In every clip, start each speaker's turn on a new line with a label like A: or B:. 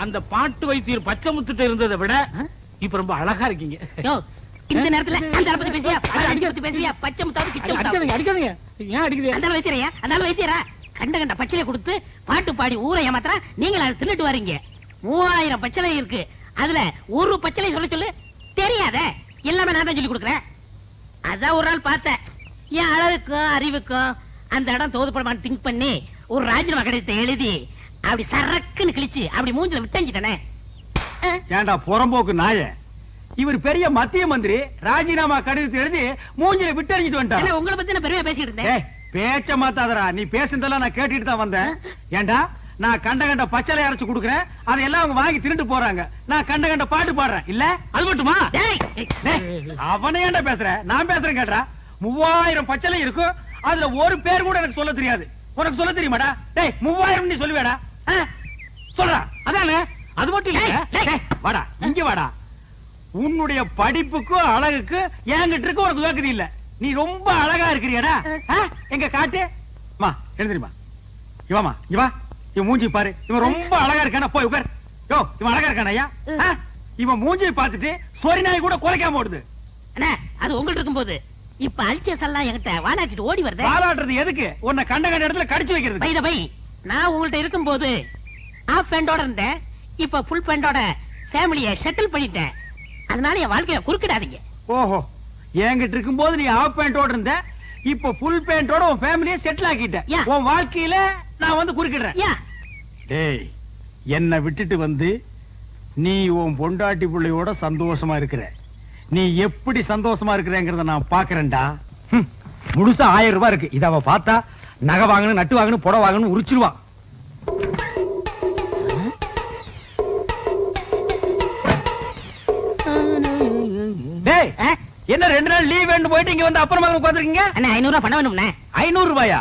A: அந்த பாட்டு வைத்தியர் பச்சை முத்துட்டு இருந்ததை விட இப்ப ரொம்ப அழகா இருக்கீங்க.
B: இந்த நேரத்துல அந்த பத்தி பேசியா, பத்தி பேசியா, பச்சை முத்தாவது கிச்ச
A: அடிக்காதீங்க அடிக்காதீங்க. ஏன் அடிக்குது?
B: அந்த வைத்தியரையா, அந்த வைத்தியரா கண்ட கண்ட பச்சையை கொடுத்து பாட்டு பாடி ஊரை ஏமாத்திரா, நீங்க அதை தின்னுட்டு வரீங்க. 3000 பச்சளை இருக்கு, அதுல ஒரு பச்சளை சொல்ல சொல்லு தெரியாத, எல்லாமே நான் தான் சொல்லி கொடுக்குறேன். அதான் ஒரு நாள் பார்த்தேன், என் அழகுக்கும் அறிவுக்கும் அந்த இடம் தோதுப்படமான்னு திங்க் பண்ணி ஒரு ராஜினாமா கடிதத்தை எழுதி அப்படி சரக்குன்னு கிழிச்சு அப்படி மூஞ்சில விட்டஞ்சிட்டனே.
C: ஏண்டா புறம்போக்கு நாய, இவர் பெரிய மத்திய மந்திரி, ராஜினாமா கடிதத்தை எழுதி மூஞ்சில விட்டறிஞ்சிட்டு வந்துட்டான்.
B: உங்களை பத்தி நான் பெருமையா பேசிட்டு இருந்தேன்.
C: பேச்ச மாத்தாதரா, நீ பேசுறதெல்லாம் நான் கேட்டுட்டு தான் வந்தேன். ஏண்டா நான் கண்ட கண்ட பச்சளை அரைச்சு கொடுக்குறேன், அதையெல்லாம் அவங்க வாங்கி திருட்டு போறாங்க. நான் கண்ட கண்ட பாட்டு பாடுறேன், இல்ல அது மட்டுமா? அவனே ஏண்டா பேசுற, நான் பேசுறேன் கேட்டா. 3000 பச்சளை இருக்கும், அதுல ஒரு பேர் கூட எனக்கு சொல்ல தெரியாது. உனக்கு சொல்ல தெரியுமாடா? டேய் 3000 நீ சொல்லுவேடா? சொல்றா. அதானே, அது மட்டும் இல்ல. வாடா இங்க வாடா. உன்னுடைய படிப்புக்கும் அழகுக்கு என்கிட்ட இருக்கு உனக்கு வேக்குது இல்ல. நீ ரொம்ப அழகா இருக்கிறியடா. எங்க காட்டு மா எழுந்திரிமா. இவாமா இவா, இவன் மூஞ்சி பாரு, இவன் ரொம்ப அழகா இருக்கானா. போய் உட்கார். யோ இவன் அழகா இருக்கானா ஐயா? இவன் மூஞ்சியை பார்த்துட்டு சொரி நாய் கூட குறைக்காம ஓடுது.
B: அண்ணா அது உங்கள்ட்ட இருக்கும்போது இப்ப அல்சஸ் எல்லாம் என்கிட்ட வாலாட்டிட்டு ஓடி வருது.
C: வாலாட்டுறது எதுக்கு? உன்னை கண்ட கண்ட இடத்துல கடிச்சு வைக்கிறது.
B: பை பை, நான் உங்கள்ட்ட இருக்கும்போது ஆஃப் பேண்டோட இருந்தேன், இப்ப ஃபுல் பேண்டோட ஃபேமிலியை செட்டில் பண்ணிட்டேன். அதனால என் வாழ்க்கைய குறுக்கிடாதீங்க.
C: ஓஹோ, என்கிட்ட இருக்கும்போது நீ ஆஃப் பேண்டோட இருந்த, இப்ப ஃபுல் பேண்டோட உன் ஃபேமிலியை செட்டில் ஆக்கிட்ட. உன் வாழ்க்கையில நான் வந்து குறுக்கிடுறேன். டேய், என்ன விட்டுட்டு வந்து நீ உன் பொண்டாட்டி பிள்ளையோட சந்தோஷமா இருக்கிற. நீ எப்படி சந்தோஷமா இருக்கிறேங்கிறத நான் பாக்குறேன்டா. முழுசா 1000 ரூபாய் இருக்கு. இத அவ பார்த்தா நகை வாங்கணும், நட்டு வாங்கணும், புடவை வாங்கணும் உரிச்சிருவா. டேய், என்ன 2 நாள் லீவ் வேண்டு போயிட்டு இங்க வந்து அப்புறமா உட்கார்ந்திருக்கீங்க?
B: அண்ணா 500 ரூபாய் பணம் வேணும்ண்ணே.
C: 500 ரூபாயா?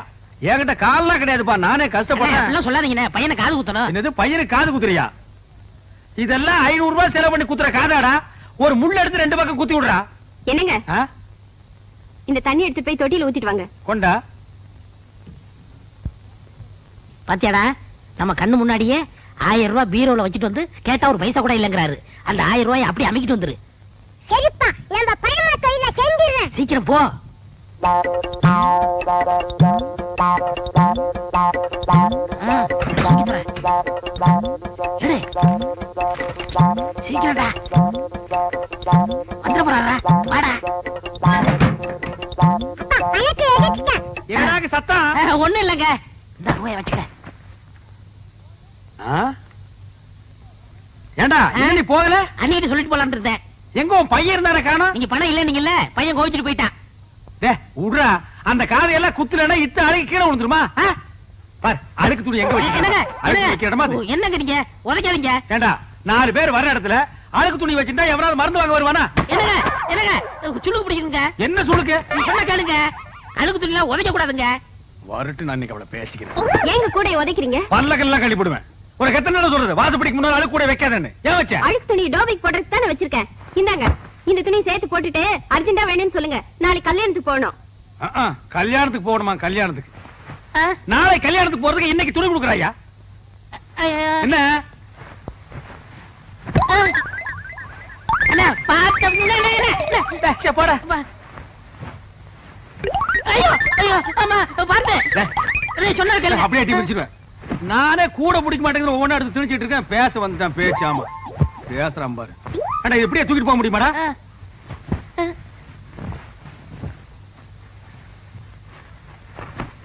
C: என்கிட்ட கால்லாம் கிடையாதுப்பா, நானே கஷ்டப்படுறேன்.
B: சொல்லாதீங்க, பையனை காது குத்தணும்.
C: என்னது பையனுக்கு காது குத்துறியா? இதெல்லாம் 500 ரூபாய் செலவு பண்ணி குத்துற காதாடா? ஒரு முள்ள எடுத்து 2 பக்கம் குத்தி விடுறா.
D: என்னங்க, இந்த தண்ணி எடுத்து போய் தொட்டியில ஊத்திட்டு வாங்க.
C: கொண்டா.
B: பாத்தியாடா, நம்ம கண்ணு முன்னாடியே 1000 ரூபாய் பீரோல வச்சிட்டு வந்து கேட்டா ஒரு பைசா கூட இல்லங்கிறாரு. அந்த 1000 ரூபாய் அப்படி அமைக்கிட்டு வந்துரு.
D: சரிப்பா, நம்ம பையமா கையில செஞ்சிரேன்.
B: சீக்கிரம் போ. சீக்கிரம்டா வந்துட போறாரா? வாடா.
C: எங்கடாக்கு சத்தம்?
B: ஒண்ணும் இல்லங்க, இந்த ரூபாய் வச்சுக்க.
C: ஏண்டா நீ போகல?
B: அன்னைக்கு சொல்லிட்டு போலான்னு இருந்தேன்.
C: எங்க உன் பையன் இருந்தார காணோம்?
B: நீங்க பணம் இல்ல நீங்கல்ல, பையன் கோவிச்சுட்டு போயிட்டான்.
C: உட்ரா, அந்த காதையெல்லாம் குத்துலன்னா இத்த அழுக்கு கீழே விழுந்துருமா? பார், அழுக்கு துணி எங்க
B: வைக்க? என்னங்க நீங்க உதைக்காதீங்க.
C: ஏண்டா 4 பேர் வர இடத்துல அழுக்கு துணி வச்சிருந்தா எவனாவது மருந்து வாங்க வருவானா?
B: என்னங்க என்னங்க சுளுக்கு பிடிக்குங்க.
C: என்ன சுளுக்கு?
B: சொன்ன கேளுங்க, அழுக்கு துணி எல்லாம் உதைக்க கூடாதுங்க.
C: வரட்டு, நான் இன்னைக்கு அவளை பேசிக்கிறேன்.
D: ஏங்க கூட உதைக்கிறீங்க?
C: பல்லக்கெல்லாம் கழிப்பிடுவேன். ஒரு எத்தனை நாள் சொல்றது, வாசப்படிக்கு முன்னாடி அழுக்கு கூட வைக்காதேன்னு. ஏன் வச்ச?
D: அழுக்கு துணி டோபிக் போடுறதுக்கு தானே வச்சிருக்கேன். இந்தாங்க, இந்த துணி சேர்த்து போட்டுட்டு அர்ஜென்டா வேணும்னு சொல்லுங்க. நாளைக்கு கல்யாணத்துக்கு போகணும்.
C: கல்யாணத்துக்கு போகணுமா? கல்யாணத்துக்கு நாளை கல்யாணத்துக்கு போறதுக்கு இன்னைக்கு துணி கொடுக்குறாயா? என்ன நானே கூட பிடிக்க மாட்டேங்கிற ஒவ்வொன்னா எடுத்து திணிச்சிட்டு இருக்கேன். பேச வந்துட்டான் பேச்சு. ஆமா பேசுறான் பாரு. ஆனா எப்படியே தூக்கிட்டு போக முடியுமாடா?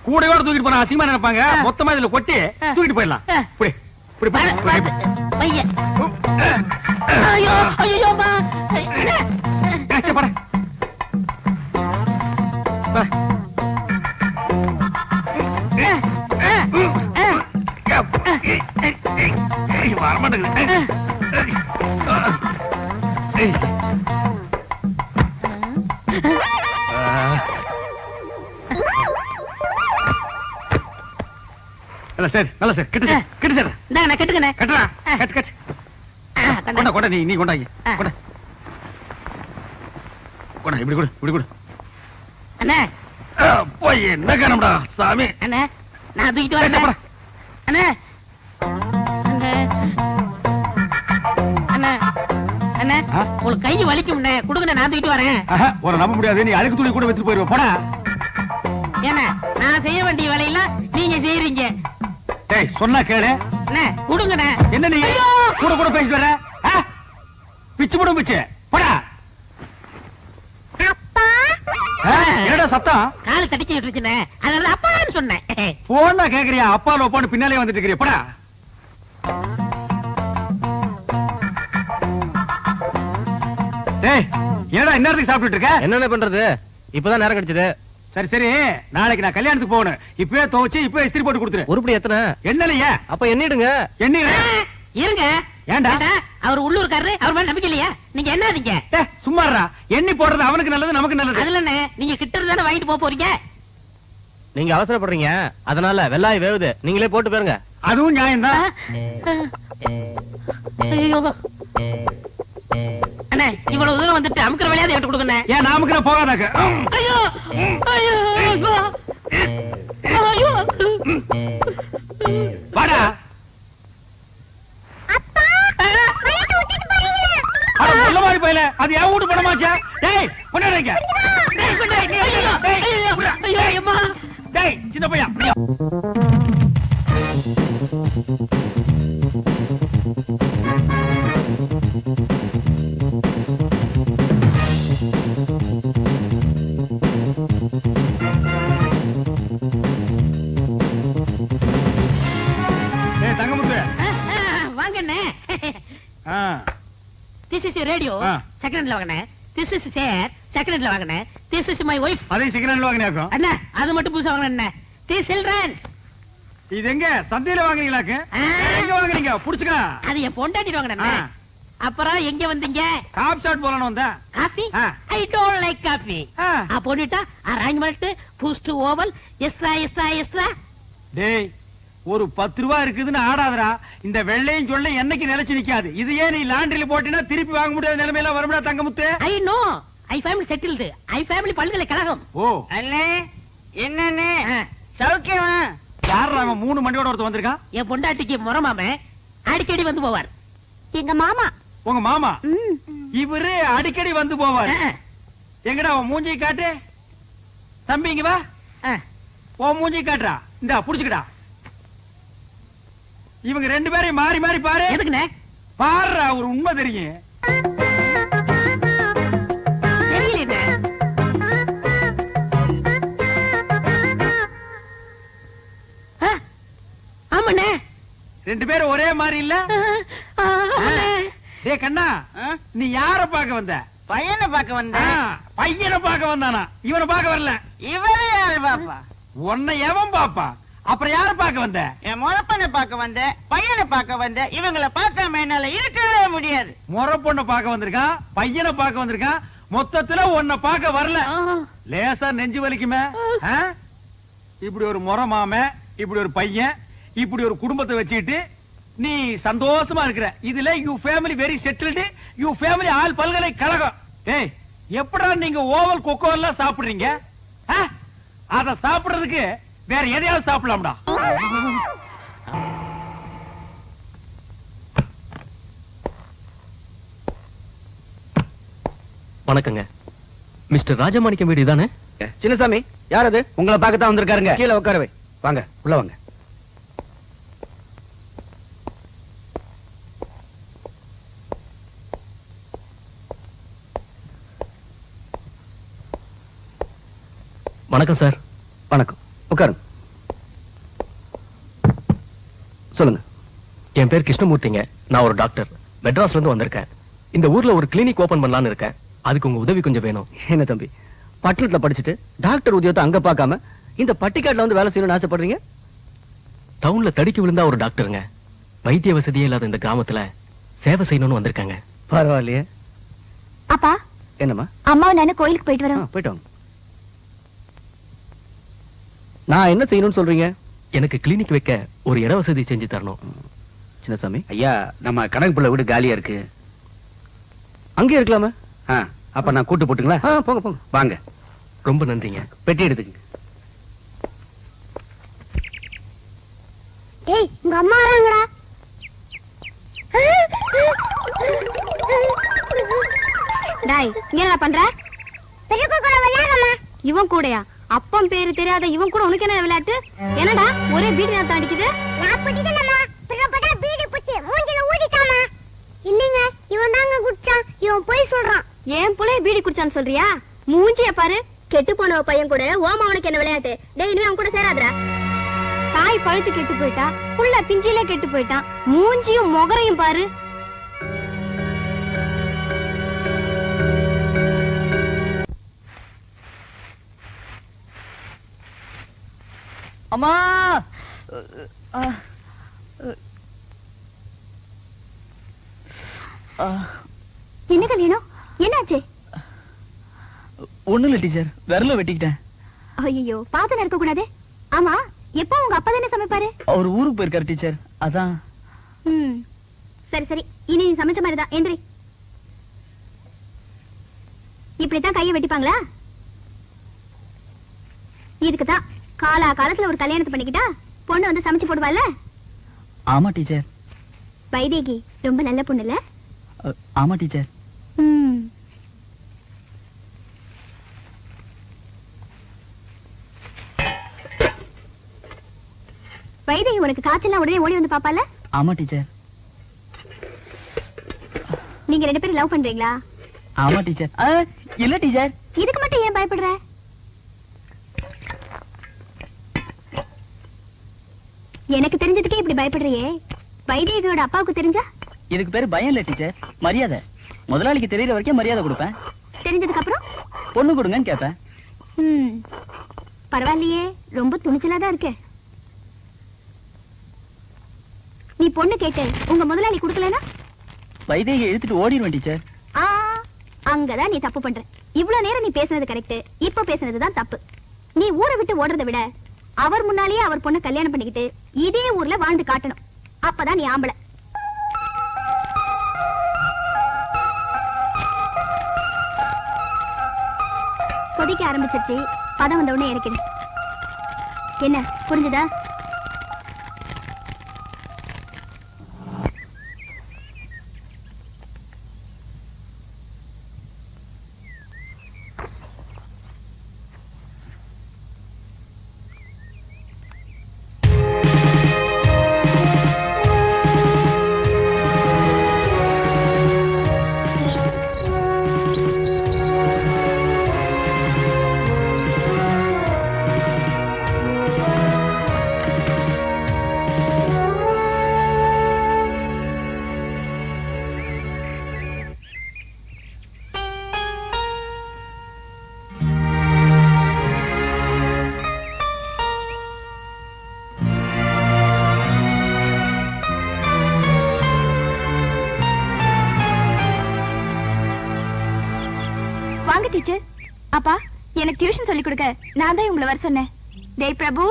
C: கூடையோட தூக்கிட்டு போனா அசிங்கமா நினைப்பாங்க. மொத்தமா இதுல கொட்டி தூக்கிட்டு போயிடலாம். சரி, நல்ல சார். கிட்ட கிட்ட சார்.
B: நான் கட்டுக்கனே.
C: கட்டறா. Cut cut. கொண்டா கொண்டா, நீ கொண்டாங்க. கொண்டா. கொண்டா, இப்படி கொடு, இப்படி கொடு.
B: அண்ணே
C: போய் என்ன காணம்டா சாமி.
B: அண்ணே நான் தூக்கிட்டு வரேன். அண்ணே
C: ஆ?
B: உங்களுக்கு கை வலிக்கும்னே கொடுங்க, நான் தூக்கிட்டு வரேன்.
C: ஆஹா, ஒரு நம்ப முடியாது, நீ அழுக்கு துணி கூட வச்சுட்டு போயிருவ போடா.
B: ஏன்னா நான் செய்ய வேண்டிய வேலையெல்லாம் நீங்க செய்யறீங்க.
C: டேய் சொன்னா கேளு.
B: அண்ணே கொடுங்கண்ணே.
C: என்ன நீ
B: ஐயோ!
C: கூட கூட பேசிட்டு வர? ஆ? பிச்சு போடும் பிச்சு போடா. ஆ, என்னடா சத்தம்?
B: காலு தடிக்கிட்டு இருச்சுண்ணே, அதனால அப்பான்னு சொன்னேன்.
C: போனா கேக்குறியா? அப்பா லோப்பான்னு பின்னாலே வந்துட்டு இருக்கிறியா? போடா. டேய் என்னடா இந்நேரத்துக்கு சாப்பிட்டுட்டு இருக்க?
E: என்னென்ன பண்றது? இப்பதான் நேரம் கிடைச்சது.
C: சரி சரி, நாளைக்கு நான் கல்யாணத்துக்கு போகணும். இப்பவே துவைச்சு இப்பவே இஸ்திரி போட்டு கொடுத்துரு.
E: உருப்படி எத்தனை?
C: என்னலையே
E: அப்ப எண்ணிடுங்க.
C: என்ன
B: இருங்க.
C: ஏன்டா?
B: அவர் உள்ளூர்காரரு, அவர் மேல நம்பிக்கை இல்லையா? நீங்க என்னதீங்க?
C: சும்மாறா, எண்ணி போடுறது அவனுக்கு நல்லது நமக்கு நல்லது.
B: அதுல என்ன, நீங்க கிட்ட இருந்தானே வாங்கிட்டு போக போறீங்க.
E: நீங்க அவசரப்படுறீங்க, அதனால வெள்ளாய் வேவுது, நீங்களே போட்டு போயிருங்க.
C: அதுவும் நியாயம்தான்.
B: ஐயோ. அண்ணே இவ்வளவு தூரம் வந்துட்டு அமுக்கிற வேலையாவது எடுத்து கொடுங்க.
C: ஏன் நாமுக்கு நான் போகாதாக்க?
B: ஐயோ ஐயோ ஐயோ.
C: வாடா. அட முள்ள மாதிரி போயில, அது என் வீட்டு பணமாச்சா? டேய் கொண்டாடுங்க. டேய் சின்ன பையன்.
B: வாங்கண்ணே.
C: ஆ.
B: This is your radio. செகண்ட்ல வாங்கண்ணே. This is chair. செகண்ட்ல வாங்கண்ணே. This is my wife.
C: அதே சிக்கனல்ல வாங்கினாக்கும்.
B: அண்ணா அது மட்டும் புதுசா வாங்கண்ணே. This children.
C: இது எங்க சந்தையில வாங்குறீங்களாக்கு? எங்க வாங்குறீங்க? புடிச்சுக்க.
B: அது என் பொண்டாட்டி வாங்கண்ணே. அப்புறம் எங்க வந்தீங்க?
C: காப் ஷாட் போலன்னு வந்தேன்.
B: Coffee? I don't like coffee. போனிட்டா arrangement boost oval extra extra extra.
C: டேய் ஒரு 10 ரூபாய் இருக்குதுன்னு ஆடாதடா. இந்த வெள்ளையும் சொல்ல என்னைக்கு நிலைச்சு நிக்காது. இது ஏன் நீ லாண்டரியில போட்டினா திருப்பி வாங்க முடியாத நிலைமையில வரும்டா Thangamuthu.
B: I know, I family settled. I family பல்கலைக்கழகம்.
C: ஓ
B: அண்ணே என்னண்ணே சௌக்கியமா?
C: யார் அவன் 3 மண்டியோட ஒருத்தர் வந்திருக்கான்?
B: என் பொண்டாட்டிக்கு முறமாம அடிக்கடி வந்து போவார்.
D: எங்க மாமா.
C: உங்க மாமா? இவரு அடிக்கடி வந்து போவார். எங்கடா உன் மூஞ்சி காட்டு. தம்பி இங்க வா. உன் மூஞ்சி காட்டுறா. இந்தா புடிச்சுக்கடா. இவங்க 2 பேரையும் மாறி மாறி பாரு.
B: எதுக்குண்ணே?
C: பாருடா, ஒரு உண்மை தெரியும்.
B: தெரியலண்ணே. ஆமாண்ணே.
C: 2 பேரும் ஒரே மாதிரி இல்ல? டேய் கண்ணா, நீ யார பாக்க வந்த?
B: பையனை பார்க்க வந்தேன்.
C: பையனை பாக்க வந்தானா? இவனை பாக்க வரல.
B: இவரே யாரு பாப்பா?
C: உன்னை எவன் பாப்பா? அப்புறம் யார பாக்க வந்த?
B: என் முறப்பனை பார்க்க வந்தேன், பையனை பார்க்க வந்தேன். இவங்களை பார்க்காம என்னால இருக்கவே முடியாது.
C: முறை பொண்ணை பாக்க வந்திருக்கான், பையனை பாக்க வந்திருக்கான். மொத்தத்துல உன்னை பாக்க வரல. லேசா நெஞ்சு வலிக்குமே. இப்படி ஒரு முறை மாம, இப்படி ஒரு பையன், இப்படி ஒரு குடும்பத்தை வச்சுக்கிட்டு நீ சந்தோஷமா இருக்கிற. இதுல you family very settled. You family all பல்கலைக்கழகம். ஏய் எப்படா நீங்க ஓவல் கொக்கோ எல்லாம் சாப்பிடுறீங்க? அத சாப்பிடுறதுக்கு வேற எதையாவது சாப்பிடலாம்டா.
E: வணக்கங்க. மிஸ்டர் ராஜமாணிக்கம் வீடு தானே?
C: சின்னசாமி, யார் அது? உங்களை பார்க்கத்தான் வந்திருக்காருங்க. கீழே உட்காரவே. வாங்க உள்ள வாங்க.
E: வணக்கம் சார்.
C: வணக்கம், உட்காருங்க. சொல்லுங்க.
E: என் பேர் கிருஷ்ணமூர்த்திங்க. நான் ஒரு டாக்டர். மெட்ராஸ்ல இருந்து வந்திருக்கேன். இந்த ஊர்ல ஒரு கிளினிக் ஓபன் பண்ணலாம்னு இருக்கேன். அதுக்கு உங்க உதவி கொஞ்சம் வேணும்.
C: என்ன தம்பி, பட்டணத்துல படிச்சுட்டு டாக்டர் உத்தியோகத்தை அங்க பார்க்காம இந்த பட்டிக்காட்டுல வந்து வேலை செய்யணும்னு ஆசைப்படுறீங்க?
E: டவுன்ல தடிக்கு விழுந்தா ஒரு டாக்டருங்க. வைத்திய வசதியே இல்லாத இந்த கிராமத்துல சேவை செய்யணும்னு வந்திருக்காங்க.
C: பரவாயில்லையே.
D: அப்பா
C: என்னம்மா?
D: அம்மாவை நானு கோயிலுக்கு போயிட்டு வரோம்.
C: போயிட்டு வாங்க. நான் என்ன செய்யணும்னு சொல்றீங்க?
E: எனக்கு கிளினிக் வைக்க ஒரு இட வசதி செஞ்சு தரணும்.
C: சின்னசாமி ஐயா, நம்ம கணக்கு பிள்ளை வீடு காலியா இருக்கு. அங்கே இருக்கலாமா? அப்ப நான் கூட்டு போட்டுங்களா? போங்க போங்க. வாங்க.
E: ரொம்ப நன்றிங்க.
C: பெட்டி எடுத்துக்கங்க.
D: ஏய் உங்க அம்மா வராங்கடா. டாய் இங்க என்ன பண்ற? பெரியப்பா கூட விளையாடமா? இவன் கூடயா? அப்பம் பேரு தெரியாத இவன் கூட உனக்கு என்ன விளையாட்டு? என்னடா ஒரே பீடி நாத்தம் அடிக்குது? நான் பிடிக்கலமா. பெரியப்பா பீடி புச்சி மூஞ்சில ஊதிட்டாமா. இல்லங்க, இவன் தாங்க குடிச்சான். இவன் போய் சொல்றான். ஏன் புள்ளைய பீடி குடிச்சான்னு சொல்றியா? மூஞ்சிய பாரு. கெட்டு போன பையன் கூட ஓமா அவனுக்கு என்ன விளையாட்டு? டேய் இனிமே அவன் கூட சேராதடா. தாய் பழுத்து கெட்டு போயிட்டா, புள்ள பிஞ்சிலே கெட்டு போயிட்டான். மூஞ்சியும் முகரையும் பாரு.
F: அம்மா
D: என்ன கல்யாணம்? என்னாச்சு?
F: ஒண்ணும் இல்ல டீச்சர், விரல வெட்டிக்கிட்டேன்.
D: ஐயோ, பாத்து இருக்க கூடாது. ஆமா, எப்போ உங்க அப்பா தானே சமைப்பாரு?
F: அவர் ஊருக்கு போயிருக்காரு டீச்சர், அதான்.
D: சரி சரி, இனி நீ சமைச்ச மாதிரிதான். எந்திரி. இப்படித்தான் கையை வெட்டிப்பாங்களா? இதுக்குதான் காலா காலத்துல ஒரு கல்யாணத்தை பண்ணிக்கிட்டா பொண்ணு வந்து சமைச்சு போடுவாள்ல.
F: ஆமா டீச்சர்.
D: வைதேகி ரொம்ப நல்ல பொண்ணு இல்ல?
F: ஆமா டீச்சர்.
D: வைதேகி உனக்கு காய்ச்சல் உடனே ஓடி வந்து பாப்பால?
F: ஆமா டீச்சர்.
D: நீங்க 2 பேரும் லவ் பண்றீங்களா?
F: ஆமா டீச்சர். இல்ல டீச்சர்.
D: இதுக்கு மட்டும் ஏன் பயப்படுற? எனக்கு தெரிஞ்சதுக்கே இப்படி பயப்படுறியே, வைதேகியோட அப்பாவுக்கு தெரிஞ்சா?
F: இதுக்கு பேரு பயம் இல்ல டீச்சர், மரியாதை. முதலாளிக்கு தெரியற வரைக்கும் மரியாதை கொடுப்பேன்.
D: தெரிஞ்சதுக்கு அப்புறம்
F: பொண்ணு கொடுங்கன்னு கேட்பேன்.
D: பரவாயில்லையே, ரொம்ப துணிச்சலாதான் இருக்க. நீ பொண்ணு கேட்டு உங்க முதலாளி கொடுக்கலனா
F: வைதேகி இழுத்துட்டு ஓடிடுவேன் டீச்சர்.
D: அங்கதான் நீ தப்பு பண்ற. இவ்வளவு நேரம் நீ பேசுனது கரெக்ட், இப்ப பேசுனதுதான் தப்பு. நீ ஊரை விட்டு ஓடுறதை விட அவர் முன்னாலேயே அவர் பொண்ணு கல்யாணம் பண்ணிக்கிட்டு இதே ஊர்ல வாழ்ந்து காட்டணும். அப்பதான் நீ ஆம்பளை. கொதிக்க ஆரம்பிச்சிருச்சு, பதம் வந்த உடனே இறக்கிடு. என்ன புரிஞ்சுதா? வாங்க டீச்சர். அப்பா, எனக்கு டியூஷன் சொல்லி கொடுக்க நான் தான் உங்களை வர சொன்னேன். டேய் பிரபு,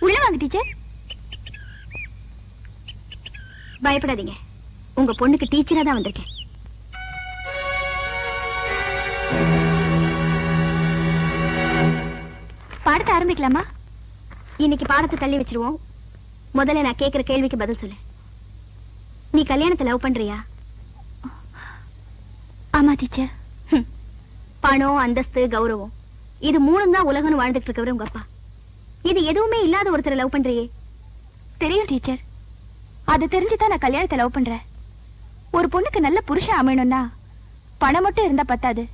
D: உள்ள வாங்க டீச்சர். பயப்படாதீங்க, உங்க பொண்ணுக்கு டீச்சரா தான் வந்திருக்கேன். பாடத்தை ஆரம்பிக்கலாமா? இன்னைக்கு பாடத்தை தள்ளி வச்சிருவோம். முதல்ல நான் கேட்கிற கேள்விக்கு பதில் சொல்லு. நீ கல்யாணத்தை லவ் பண்றியா? ஆமா டீச்சர். பணம், அந்தஸ்து, கௌரவம், இது 3 தான் உலகம்னு வாழ்ந்துட்டு இருக்கவர் உங்க அப்பா. இது எதுவுமே இல்லாத ஒருத்தரை லவ் பண்றியே? தெரியும் டீச்சர், அது தெரிஞ்சுதான் நான் கல்யாணத்தை லவ் பண்றேன். ஒரு பொண்ணுக்கு நல்ல புருஷன் அமையணும்னா பணம் மட்டும் இருந்தா பத்தாது,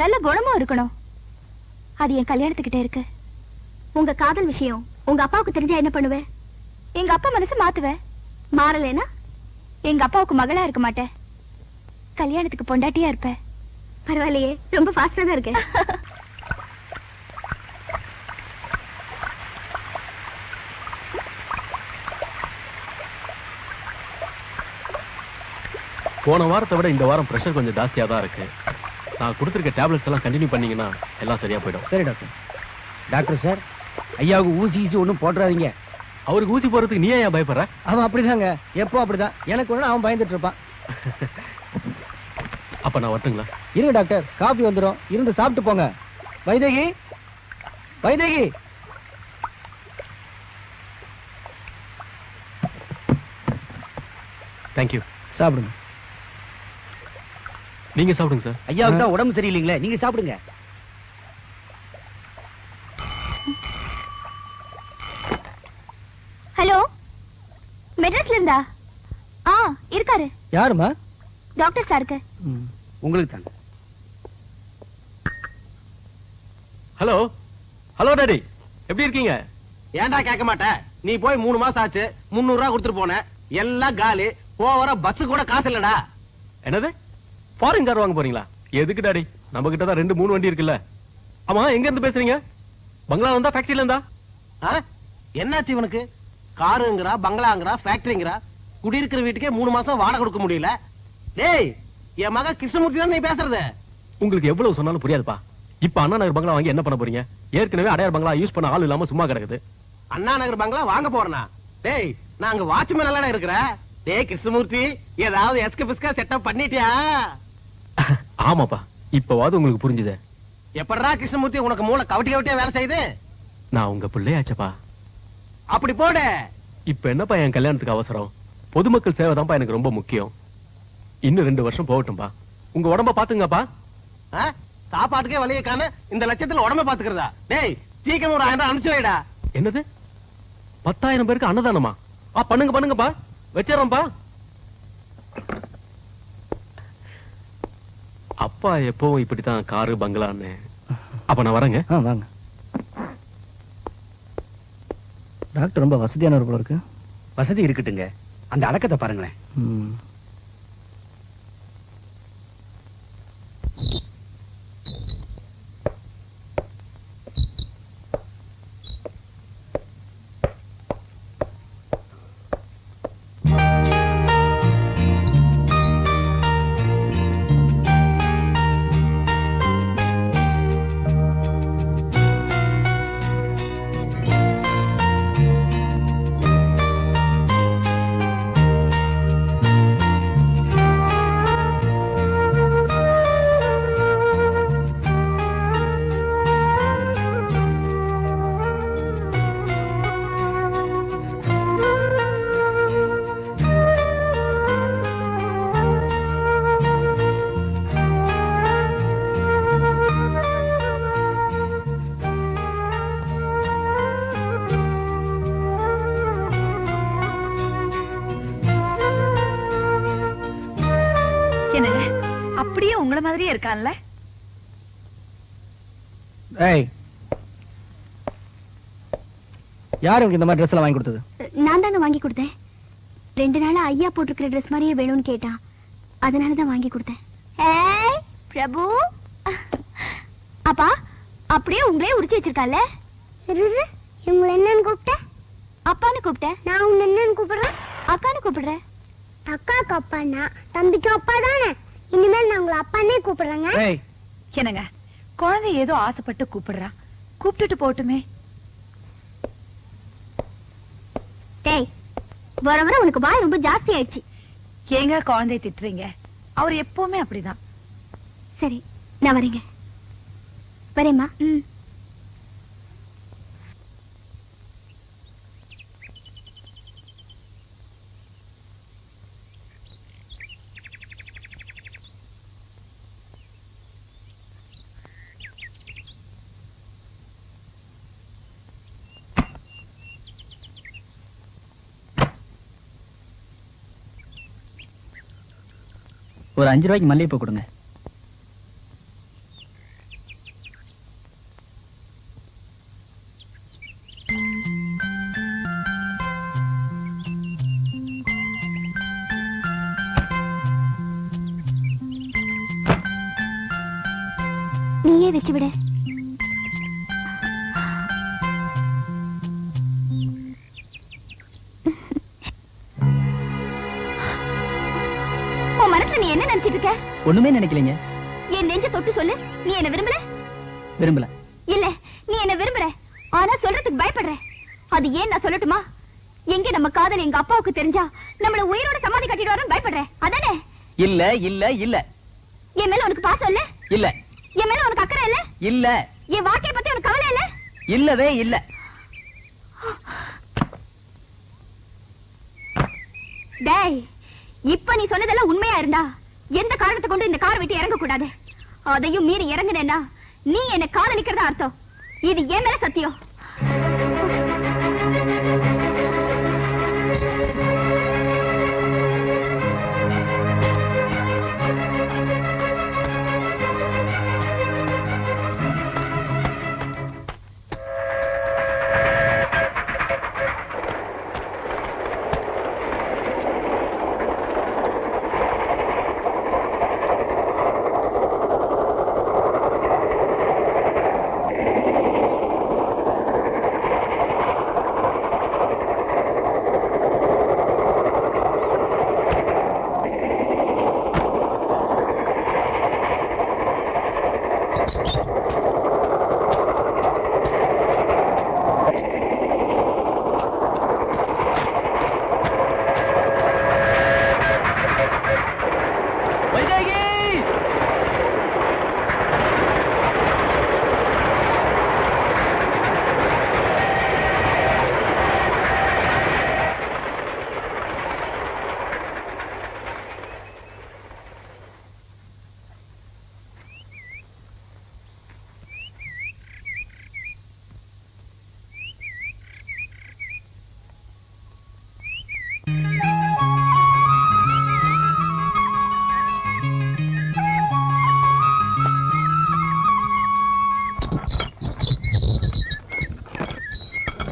D: நல்ல குணமும் இருக்கணும். அது என் கல்யாணத்துக்கிட்டே இருக்கு. உங்க காதல் விஷயம் உங்க அப்பாவுக்கு தெரிஞ்சா என்ன பண்ணுவ? எங்க அப்பா மனசு மாத்துவேன். மாறலைன்னா எங்க அப்பாவுக்கு மகளா இருக்க மாட்டேன், கல்யாணத்துக்கு பொண்டாட்டியா இருப்ப. பரவாயில்லையே, ரொம்ப ஃபாஸ்டா தான் இருக்க.
E: போன வாரத்தை விட இந்த வாரம் பிரஷர் கொஞ்சம் ஜாஸ்தியா தான் இருக்கு. நான் கொடுத்துருக்க டேப்லெட்ஸ் எல்லாம் கண்டினியூ பண்ணீங்கன்னா எல்லாம் சரியா போயிடும்.
C: சரி டாக்டர். டாக்டர் சார், ஐயாவுக்கு ஊசி ஒண்ணும் போட்டுறாதீங்க.
E: அவருக்கு ஊசி போறதுக்கு நீ ஏன் பயப்படுற?
C: அவன் அப்படிதாங்க, எப்போ அப்படிதான். எனக்கு ஒண்ணு அவன் பயந்துட்டு இருப்பான்.
E: அப்ப நான் வரட்டுங்களா?
C: இருங்க டாக்டர், காபி வந்துடும், இருந்து சாப்பிட்டு போங்க. வைதேகி, வைதேகி.
E: தேங்க்யூ.
C: சாப்பிடுங்க.
E: நீங்க சாப்பிடுங்க சார்.
F: ஐயாவுக்கு தான் உடம்பு சரியில்லைங்களே, நீங்க சாப்பிடுங்க.
D: ஹலோ, மெட்ராஸ்ல இருந்தா? இருக்காரு.
F: யாருமா?
D: டாக்டர் சாருக்கு.
F: உங்களுக்கு தாங்க.
E: ஹலோ ஹலோ டாடி, எப்படி இருக்கீங்க?
C: ஏன்டா கேட்க மாட்டேன்? நீ போய் 3 மாசம் ஆச்சு, 300 ரூபா கொடுத்துட்டு போன, எல்லாம் காலி. போவர பஸ் கூட காசு இல்லடா.
E: என்னது, ஃபாரின் கார் வாங்க போறீங்களா? எதுக்கு டாடி? நம்ம கிட்ட தான் 2-3 வண்டி இருக்குல்ல. ஆமா, எங்க இருந்து பேசுறீங்க? பங்களா இருந்தா ஃபேக்டரியில இருந்தா?
C: என்னாச்சு இவனுக்கு? காருங்கறா, பங்களாங்கறா, ஃபேக்டரிங்கறா. குடியிருக்கிற வீட்டுக்கே 3 மாசம் வாடகை கொடுக்க முடியல. டேய், என் மக கிருஷ்ணமூர்த்தி தான் நீ பேசுறது.
E: உங்களுக்கு எவ்வளவு சொன்னாலும் புரியாதுப்பா. இப்ப அண்ணா நகர் பங்களா வாங்கி என்ன பண்ண போறீங்க? ஏற்கனவே அடையார் பங்களா யூஸ் பண்ண ஆள் இல்லாம சும்மா கிடக்குது.
C: அண்ணா நகர் பங்களா வாங்க போறனா? டேய், நான் அங்க வாட்ச்மேன் எல்லாம் இருக்கிறேன். டேய் கிருஷ்ணமூர்த்தி, ஏதாவது எஸ்கே பிஸ்கா செட்டப் பண்ணிட்டியா?
E: ஆமாப்பா, இப்பவாது உங்களுக்கு புரிஞ்சுதே.
C: எப்படா கிருஷ்ணமூர்த்தி உனக்கு மூளை கவட்டி கவட்டியா வேலை செய்யுது?
E: நான் உங்க பிள்ளையாச்சப்பா.
C: அப்படி போடு.
E: இப்ப என்னப்பா என் கல்யாணத்துக்கு அவசரம்? பொதுமக்கள் சேவை தான்ப்பா எனக்கு ரொம்ப முக்கியம். இன்னும் 2 வருஷம் போகட்டும்பா. உங்க உடம்ப பாத்துங்கப்பா.
C: சாப்பாட்டுக்கே வழியை காண இந்த லட்சத்துல உடம்ப பாத்துக்கிறதா? டேய், சீக்கிரம் ஒரு 1000 அனுப்பிச்சு வைடா.
E: என்னது, 10,000 பேருக்கு அன்னதானமா? பண்ணுங்க பண்ணுங்கப்பா, வச்சிடறோம்ப்பா. அப்பா எப்பவும் இப்படித்தான் காரு பங்களான்னு. அப்ப நான் வரேங்க.
F: வாங்க. டாக்டர் ரொம்ப வசதியானவர் போல இருக்கு. வசதி இருக்கட்டுங்க, அந்த அடக்கத்தை பாருங்களேன்.
G: அப்படியே உங்கள மாதிரியே இருக்கான்ல?
F: யாரு உங்களுக்கு இந்த மாதிரி ட்ரெஸ் எல்லாம் வாங்கி கொடுத்தது?
D: நான் தாங்க வாங்கி கொடுத்தேன். 2 நாளா ஐயா போட்டிருக்கிற ட்ரெஸ் மாதிரியே வேணும்னு கேட்டான், அதனாலதான் வாங்கி கொடுத்தேன். ஏய் பிரபு, அப்பா அப்படியே உங்களே உரிச்சு வச்சிருக்கால. இவங்களை என்னன்னு கூப்பிட்ட? அப்பான்னு கூப்பிட்டேன். நான் உன்னை என்னன்னு கூப்பிடுறேன்? அக்கான்னு கூப்பிடுறேன். அக்காக்கு அப்பானா தம்பிக்கு அப்பா தானே. இனிமேல் நான் உங்களை அப்பானே கூப்பிடுறேங்க.
G: என்னங்க, குழந்தை ஏதோ ஆசைப்பட்டு கூப்பிடுறா, கூப்பிட்டுட்டு போட்டுமே.
D: டேய், வர வர உனக்கு வாய் ரொம்ப ஜாஸ்தி ஆயிடுச்சு.
G: ஏங்க குழந்தை திட்டுறீங்க? அவர் எப்பவுமே அப்படிதான்.
D: சரி, நான் வரேங்க. வரேம்மா.
F: ஒரு 5 ரூபாய்க்கு மல்லிகைப்பூ கொடுங்க.
D: நீயே வச்சு விட. மனசுல நீ என்ன நினைச்சிட்டு இருக்க?
F: ஒண்ணுமே நினைக்கலைங்க.
D: என் நெஞ்ச தொட்டு சொல்லு, நீ என்ன விரும்பல?
F: விரும்பல.
D: இல்ல, நீ என்ன விரும்புற, ஆனா சொல்றதுக்கு பயப்படுற. அது ஏன் நான் சொல்லட்டுமா? எங்க நம்ம காதல் எங்க அப்பாவுக்கு தெரிஞ்சா நம்மள உயிரோட சமாதி கட்டிட்டு வர பயப்படுற, அதானே?
F: இல்ல இல்ல இல்ல.
D: என் மேல உனக்கு பாசம் இல்ல?
F: இல்ல.
D: என் மேல உனக்கு அக்கறை இல்ல?
F: இல்ல.
D: என் வாழ்க்கைய பத்தி உனக்கு கவலை இல்ல?
F: இல்லவே இல்ல.
D: டேய், இப்ப நீ சொன்னதெல்லாம் உண்மையா இருந்தா எந்த காரணத்தை கொண்டு இந்த கார் விட்டு இறங்க கூடாது. அதையும் மீறி இறங்குனேன்னா நீ என்ன காதலிக்கிறதா அர்த்தம். இது என் மேல சத்தியம்.